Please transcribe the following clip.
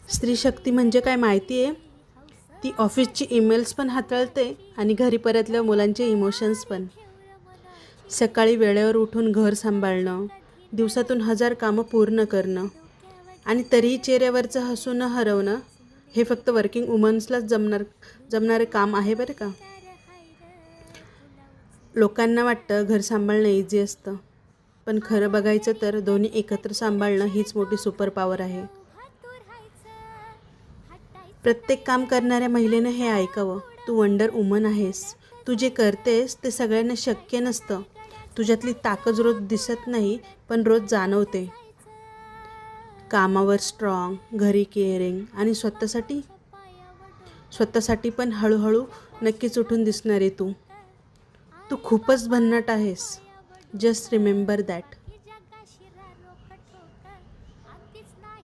स्त्री शक्ती म्हणजे काय माहिती आहे? ती ऑफिसची ईमेल्स पण हाताळते आणि घरी परतल्या मुलांचे इमोशन्स पण. सकाळी वेळेवर उठून घर सांभाळणं, दिवसातून 1000 कामं पूर्ण करणं आणि तरीही चेहऱ्यावरचं हसू न हरवणं हे फक्त वर्किंग वुमन्सलाच जमणारे काम आहे बरं का. लोकांना वाटतं घर सांभाळणं इझी असतं, पण खरं बघायचं तर दोन्ही एकत्र सांभाळणं हीच मोठी सुपर पॉवर आहे. प्रत्येक काम करणाऱ्या महिलेनं हे ऐकावं. तू वंडर वुमन आहेस. तू जे करतेस ते सगळ्यांना शक्य नसतं. तुझ्यातली ताकद रोज दिसत नाही, पण रोज जाणवते. कामावर स्ट्रॉंग, घरी केअरिंग आणि स्वतःसाठी पण हळूहळू नक्कीच उठून दिसणार आहे तू. तू खूपच भन्नाट आहेस. Just remember that.